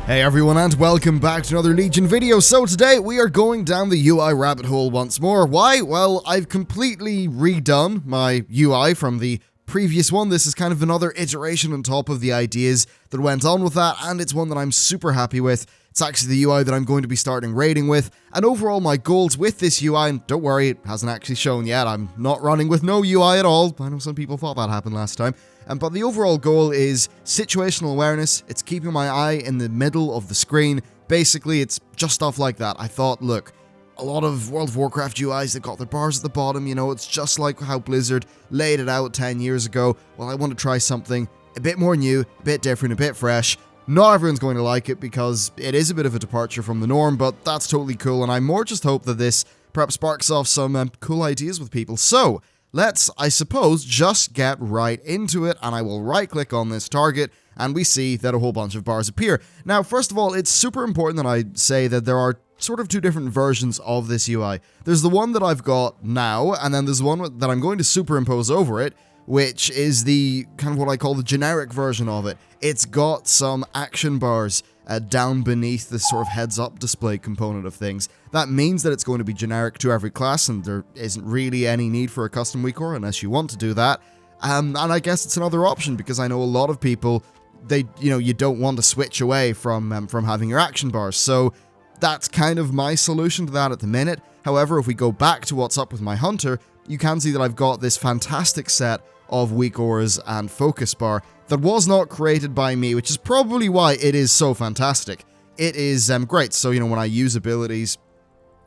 Hey everyone, and welcome back to another Legion video. So today we are going down the UI rabbit hole once more. Why? Well, I've completely redone my UI from the previous one. This is kind of another iteration on top of the ideas that went on with that, and it's one that I'm super happy with. It's actually the UI that I'm going to be starting raiding with, and overall my goals with this UI, and don't worry, it hasn't actually shown yet, I'm not running with no UI at all. I know some people thought that happened last time. But the overall goal is situational awareness. It's keeping my eye in the middle of the screen. Basically, it's just stuff like that. I thought, look, a lot of World of Warcraft UIs, they've got their bars at the bottom, you know, it's just like how Blizzard laid it out 10 years ago. Well, I want to try something a bit more new, a bit different, a bit fresh. Not everyone's going to like it because it is a bit of a departure from the norm, but that's totally cool, and I more just hope that this perhaps sparks off some cool ideas with people. So, let's, I suppose, just get right into it, and I will right-click on this target, and we see that a whole bunch of bars appear. Now, first of all, it's super important that I say that there are sort of two different versions of this UI. There's the one that I've got now, and then there's one that I'm going to superimpose over it, which is the kind of what I call the generic version of it. It's got some action bars down beneath this sort of heads-up display component of things. That means that it's going to be generic to every class, and there isn't really any need for a custom weak aura unless you want to do that. And I guess it's another option because I know a lot of people, you don't want to switch away from having your action bars. So that's kind of my solution to that at the minute. However, if we go back to what's up with my hunter, you can see that I've got this fantastic set of weak auras and focus bar that was not created by me, which is probably why it is so fantastic. It is great. So, when I use abilities,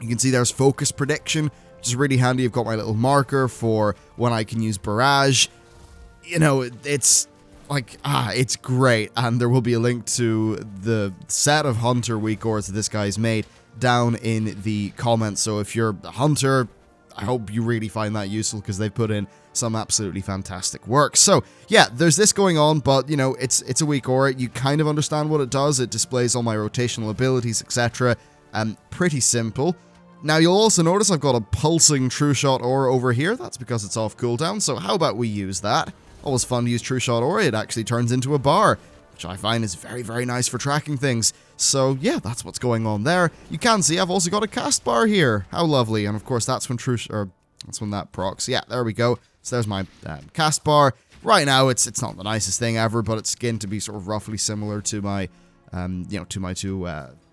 you can see there's focus prediction, which is really handy. I've got my little marker for when I can use barrage. It's like, it's great. And there will be a link to the set of hunter weak auras that this guy's made down in the comments. So if you're a hunter, I hope you really find that useful because they've put in some absolutely fantastic work. So yeah, there's this going on, but it's a weak aura. You kind of understand what it does. It displays all my rotational abilities, etc. Pretty simple. Now you'll also notice I've got a pulsing True Shot aura over here. That's because it's off cooldown. So how about we use that? Always fun to use True Shot aura. It actually turns into a bar, which I find is very, very nice for tracking things. So yeah, that's what's going on there. You can see I've also got a cast bar here. How lovely. And of course that's when that's when that procs. Yeah, there we go. So there's my cast bar. Right now it's not the nicest thing ever, but it's skinned to be sort of roughly similar to my to my two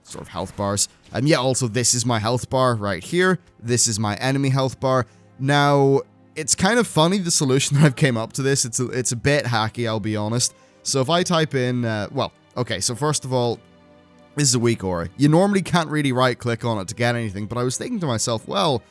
sort of health bars. Yeah, also this is my health bar right here. This is my enemy health bar. Now, it's kind of funny the solution that I've came up to this. It's a bit hacky, I'll be honest. So if I type in okay, so first of all, this is a weak aura. You normally can't really right-click on it to get anything, but I was thinking to myself, well,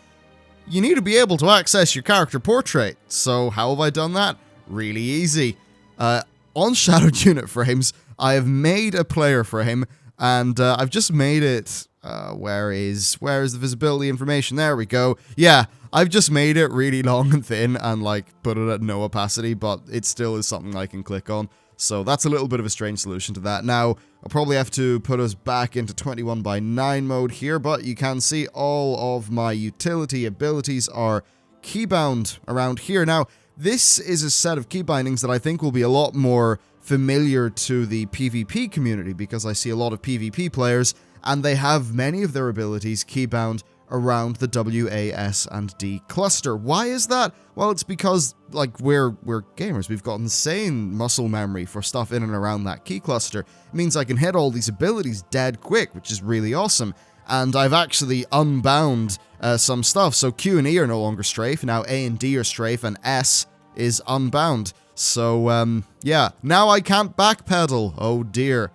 you need to be able to access your character portrait. So how have I done that? Really easy. On shadowed unit frames, I have made a player frame, and I've just made it, where is the visibility information? There we go. Yeah, I've just made it really long and thin and put it at no opacity, but it still is something I can click on. So that's a little bit of a strange solution to that. Now, I'll probably have to put us back into 21:9 mode here, but you can see all of my utility abilities are keybound around here. Now, this is a set of keybindings that I think will be a lot more familiar to the PvP community because I see a lot of PvP players and they have many of their abilities keybound around the W, A, S, and D cluster. Why is that? Well, it's because, we're gamers. We've got insane muscle memory for stuff in and around that key cluster. It means I can hit all these abilities dead quick, which is really awesome. And I've actually unbound some stuff. So Q and E are no longer strafe. Now A and D are strafe, and S is unbound. So, yeah. Now I can't backpedal. Oh, dear.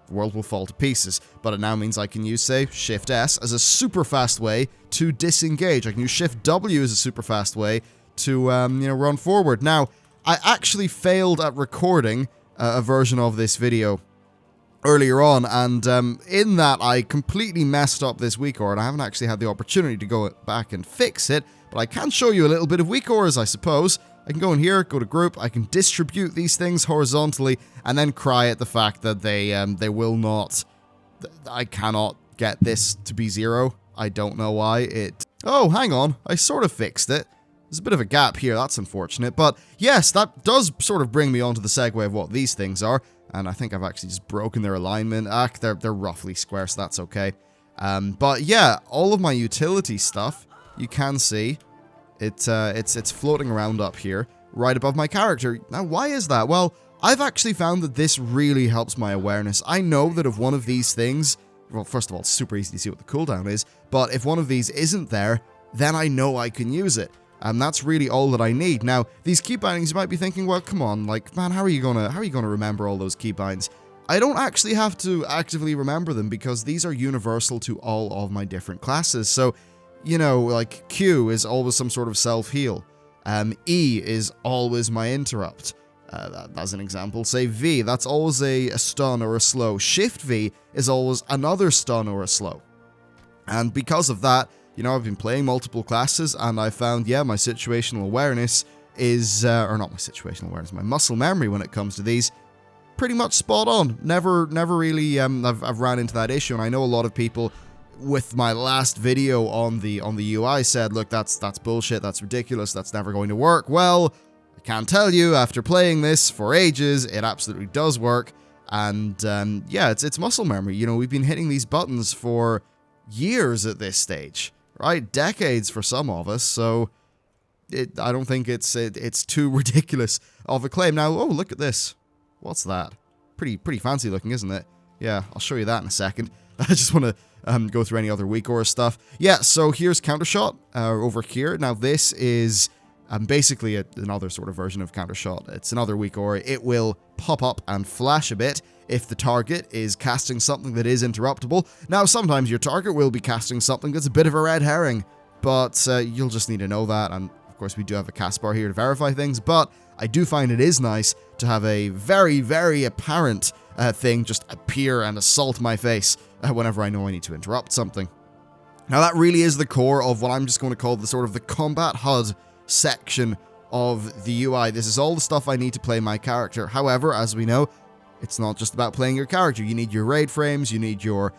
The world will fall to pieces, but it now means I can use, say, Shift S as a super fast way to disengage. I can use Shift W as a super fast way to, run forward. Now, I actually failed at recording a version of this video earlier on, and in that I completely messed up this weak aura, and I haven't actually had the opportunity to go back and fix it, but I can show you a little bit of weak auras, I suppose. I can go in here, go to group, I can distribute these things horizontally, and then cry at the fact that they will not, I cannot get this to be 0. I don't know why oh, hang on, I sort of fixed it. There's a bit of a gap here, that's unfortunate, but yes, that does sort of bring me onto the segue of what these things are. and I think I've actually just broken their alignment. They're roughly square, so that's okay. But yeah, all of my utility stuff, you can see, it's floating around up here, right above my character. Now, why is that? Well, I've actually found that this really helps my awareness. I know that if one of these things, well, first of all, it's super easy to see what the cooldown is, but if one of these isn't there, then I know I can use it. And that's really all that I need. Now, these keybindings, you might be thinking, well, come on, like, man, how are you gonna remember all those keybinds? I don't actually have to actively remember them because these are universal to all of my different classes. So, you know, like Q is always some sort of self-heal. E is always my interrupt. As an example, say V, that's always a stun or a slow. Shift V is always another stun or a slow. And because of that, you know, I've been playing multiple classes, and I found, yeah, my situational awareness is, or not my situational awareness, my muscle memory when it comes to these, pretty much spot on. Never really, I've ran into that issue, and I know a lot of people with my last video on the UI said, look, that's bullshit, that's ridiculous, that's never going to work. Well, I can tell you, after playing this for ages, it absolutely does work, and yeah, it's muscle memory. You know, we've been hitting these buttons for years at this stage. Right, decades for some of us, so I don't think it's too ridiculous of a claim. Now, oh, look at this. What's that? Pretty fancy looking, isn't it? Yeah, I'll show you that in a second. I just want to go through any other weakauras stuff. Yeah, so here's Countershot over here. Now, this is basically another sort of version of Countershot. It's another weakaura. It will pop up and flash a bit if the target is casting something that is interruptible. Now, sometimes your target will be casting something that's a bit of a red herring, but you'll just need to know that, and of course we do have a cast bar here to verify things, but I do find it is nice to have a very, very apparent thing just appear and assault my face whenever I know I need to interrupt something. Now, that really is the core of what I'm just going to call the sort of the combat HUD section of the UI. This is all the stuff I need to play my character. However, as we know, it's not just about playing your character. You need your raid frames, you need your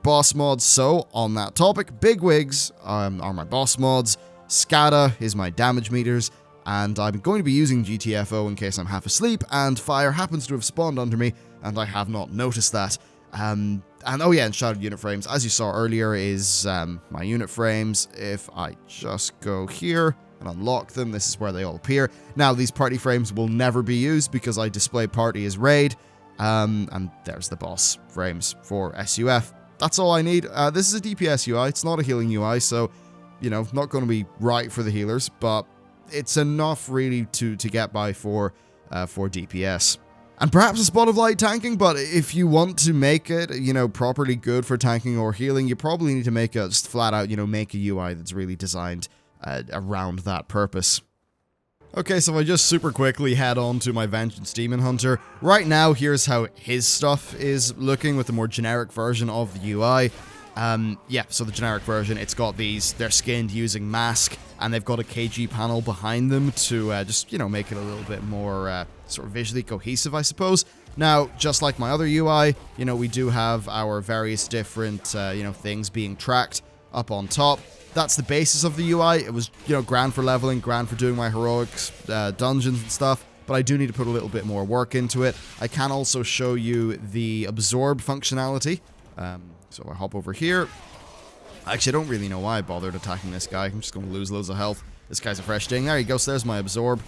boss mods. So, on that topic, bigwigs are my boss mods, SCADA is my damage meters, and I'm going to be using GTFO in case I'm half asleep, and fire happens to have spawned under me, and I have not noticed that. And oh yeah, and shadowed unit frames, as you saw earlier, is my unit frames. If I just go here and unlock them, this is where they all appear. Now, these party frames will never be used because I display party as raid, and there's the boss frames for SUF. That's all I need. This is a DPS UI, it's not a healing UI, so, you know, not going to be right for the healers, but it's enough really to get by for DPS. And perhaps a spot of light tanking, but if you want to make it, you know, properly good for tanking or healing, you probably need to make a, just flat out, you know, make a UI that's really designed around that purpose. Okay, so if I just super quickly head on to my Vengeance Demon Hunter. Right now, here's how his stuff is looking with the more generic version of the UI. Yeah, so the generic version, it's got these, they're skinned using mask, and they've got a KG panel behind them to just, you know, make it a little bit more sort of visually cohesive, I suppose. Now, just like my other UI, you know, we do have our various different, you know, things being tracked up on top. That's the basis of the UI. It was, you know, grand for leveling, grand for doing my heroics, dungeons and stuff, but I do need to put a little bit more work into it. I can also show you the absorb functionality. So I hop over here. Actually, I don't really know why I bothered attacking this guy. I'm just going to lose loads of health. This guy's a fresh ding. There he goes. So there's my absorb.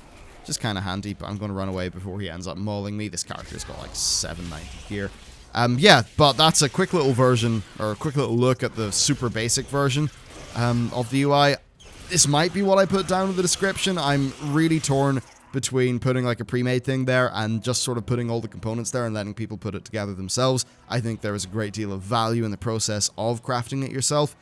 Just kind of handy, but I'm going to run away before he ends up mauling me. This character's got like 790 here. Yeah, but that's a quick little version, or a quick little look at the super basic version of the UI. This might be what I put down in the description. I'm really torn between putting like a pre-made thing there and just sort of putting all the components there and letting people put it together themselves. I think there is a great deal of value in the process of crafting it yourself.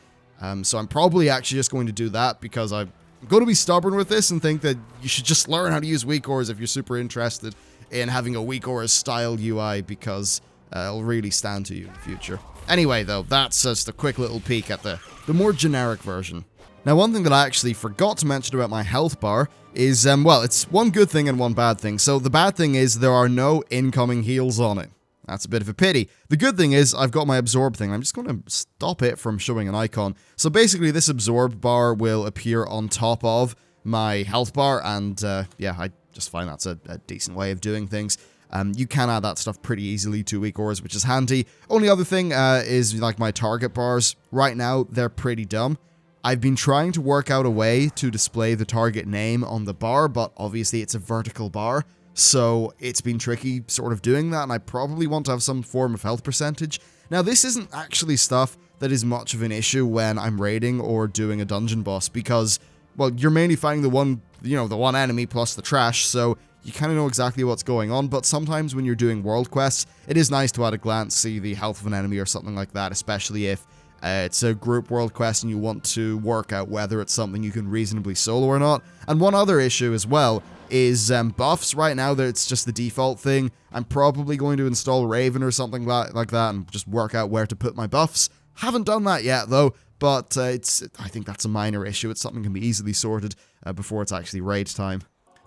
So I'm probably actually just going to do that because I'm going to be stubborn with this and think that you should just learn how to use weakauras if you're super interested in having a weakauras style UI, because it'll really stand to you in the future. Anyway, though, that's just a quick little peek at the more generic version. Now, one thing that I actually forgot to mention about my health bar is, well, it's one good thing and one bad thing. So the bad thing is there are no incoming heals on it. That's a bit of a pity. The good thing is I've got my absorb thing. I'm just going to stop it from showing an icon. So basically this absorb bar will appear on top of my health bar, and yeah, I just find that's a decent way of doing things. You can add that stuff pretty easily to weakauras, which is handy. Only other thing is like my target bars. Right now, they're pretty dumb. I've been trying to work out a way to display the target name on the bar, but obviously it's a vertical bar, so it's been tricky sort of doing that, and I probably want to have some form of health percentage. Now, this isn't actually stuff that is much of an issue when I'm raiding or doing a dungeon boss, because, well, you're mainly fighting the one enemy plus the trash, so you kind of know exactly what's going on. But sometimes when you're doing world quests, it is nice to at a glance see the health of an enemy or something like that, especially if it's a group world quest and you want to work out whether it's something you can reasonably solo or not. And one other issue as well is buffs. Right now, it's just the default thing. I'm probably going to install Raven or something like that and just work out where to put my buffs. Haven't done that yet, though, but I think that's a minor issue. It's something that can be easily sorted before it's actually raid time.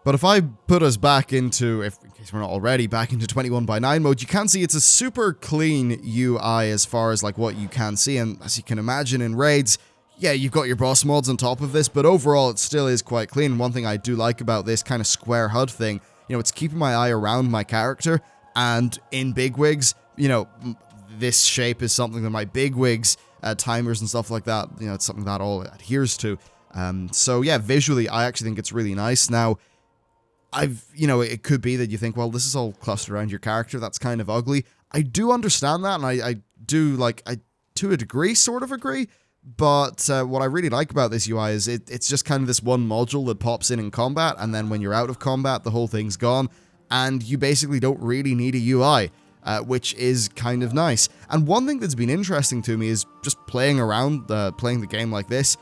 But if I put us back into, in case we're not already, back into 21:9 mode, you can see it's a super clean UI as far as like what you can see. And as you can imagine in raids, yeah, you've got your boss mods on top of this, but overall it still is quite clean. One thing I do like about this kind of square HUD thing, it's keeping my eye around my character. And in bigwigs, this shape is something that my bigwigs, timers and stuff like that, it's something that all adheres to. So yeah, visually, I actually think it's really nice. Now, it could be that you think, well, this is all clustered around your character. That's kind of ugly. I do understand that, and I do, to a degree, sort of agree. But what I really like about this UI is it's just kind of this one module that pops in combat, and then when you're out of combat, the whole thing's gone, and you basically don't really need a UI, which is kind of nice. And one thing that's been interesting to me is just playing around, playing the game like this.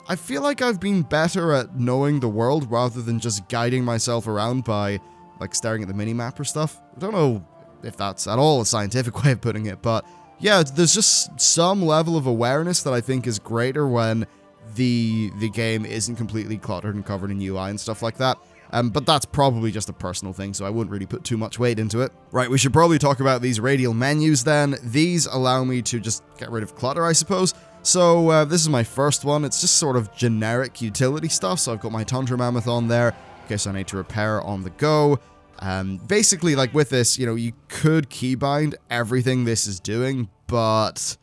I feel like I've been better at knowing the world rather than just guiding myself around by, staring at the minimap or stuff. I don't know if that's at all a scientific way of putting it, but yeah, there's just some level of awareness that I think is greater when the game isn't completely cluttered and covered in UI and stuff like that. But that's probably just a personal thing, so I wouldn't really put too much weight into it. Right, we should probably talk about these radial menus then. These allow me to just get rid of clutter, I suppose. So this is my first one. It's just sort of generic utility stuff. So I've got my Tundra Mammoth on there in case I need to repair on the go. Basically, with this, you could keybind everything this is doing, but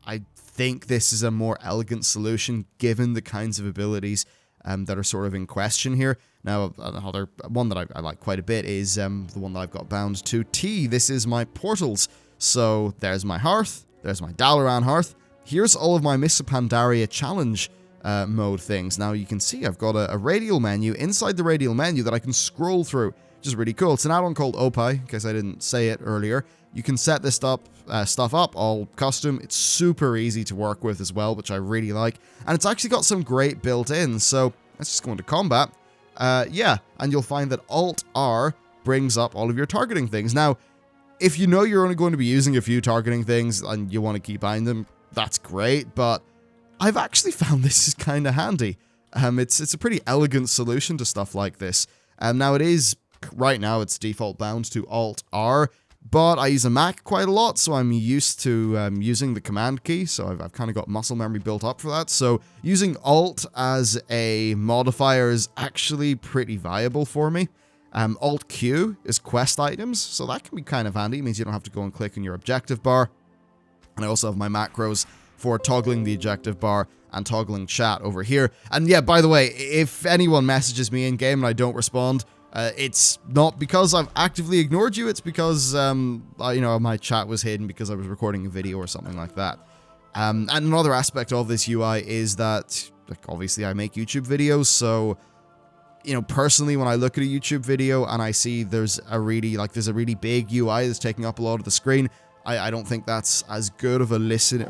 I think this is a more elegant solution given the kinds of abilities that are sort of in question here. Now, another one that I like quite a bit is the one that I've got bound to T. This is my portals. So there's my hearth, there's my Dalaran hearth. Here's all of my Mists of Pandaria challenge mode things. Now you can see I've got a radial menu inside the radial menu that I can scroll through, which is really cool. It's an add-on called Opie, in case I didn't say it earlier. You can set this stuff up, all custom. It's super easy to work with as well, which I really like. And it's actually got some great built-in. So let's just go into combat. Yeah, and you'll find that Alt-R brings up all of your targeting things. Now, if you know you're only going to be using a few targeting things and you want to keybind them, that's great, but I've actually found this is kind of handy. It's a pretty elegant solution to stuff like this. Now right now it's default bound to Alt-R, but I use a Mac quite a lot, so I'm used to using the command key, so I've kind of got muscle memory built up for that. So using Alt as a modifier is actually pretty viable for me. Alt-Q is quest items, so that can be kind of handy. It means you don't have to go and click on your objective bar. And I also have my macros for toggling the objective bar and toggling chat over here. And yeah, by the way, if anyone messages me in-game and I don't respond, it's not because I've actively ignored you, it's because, my chat was hidden because I was recording a video or something like that. And another aspect of this UI is that, obviously I make YouTube videos, so, personally, when I look at a YouTube video and I see there's a really big UI that's taking up a lot of the screen, I don't think that's as good of a listening,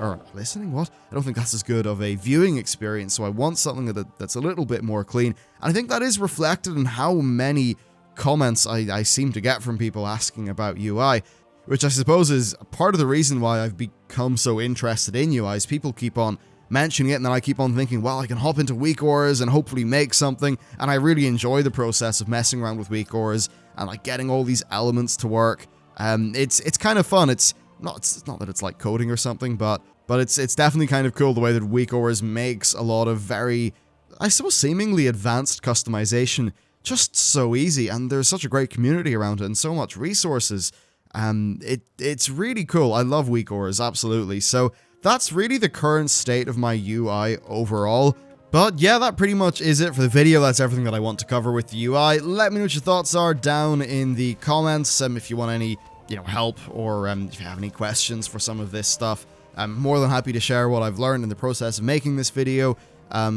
what? I don't think that's as good of a viewing experience, so I want something that's a little bit more clean, and I think that is reflected in how many comments I seem to get from people asking about UI, which I suppose is part of the reason why I've become so interested in UIs. People keep on mentioning it, and then I keep on thinking, well, I can hop into weakauras and hopefully make something, and I really enjoy the process of messing around with weakauras and getting all these elements to work. It's kind of fun. It's not that it's like coding or something, but it's definitely kind of cool the way that weakauras makes a lot of very, I suppose, seemingly advanced customization just so easy, and there's such a great community around it and so much resources. It's really cool. I love weakauras, absolutely. So that's really the current state of my UI overall. But yeah, that pretty much is it for the video. That's everything that I want to cover with the UI. Let me know what your thoughts are down in the comments. If you want any, help, or if you have any questions for some of this stuff, I'm more than happy to share what I've learned in the process of making this video.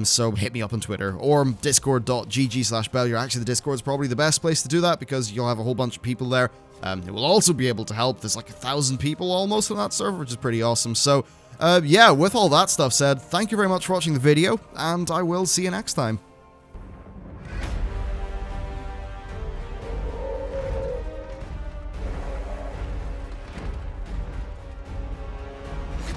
So hit me up on Twitter or discord.gg/Bellier. Actually, the Discord's probably the best place to do that because you'll have a whole bunch of people there who will also be able to help. There's like 1,000 people almost on that server, which is pretty awesome. So yeah, with all that stuff said, thank you very much for watching the video, and I will see you next time.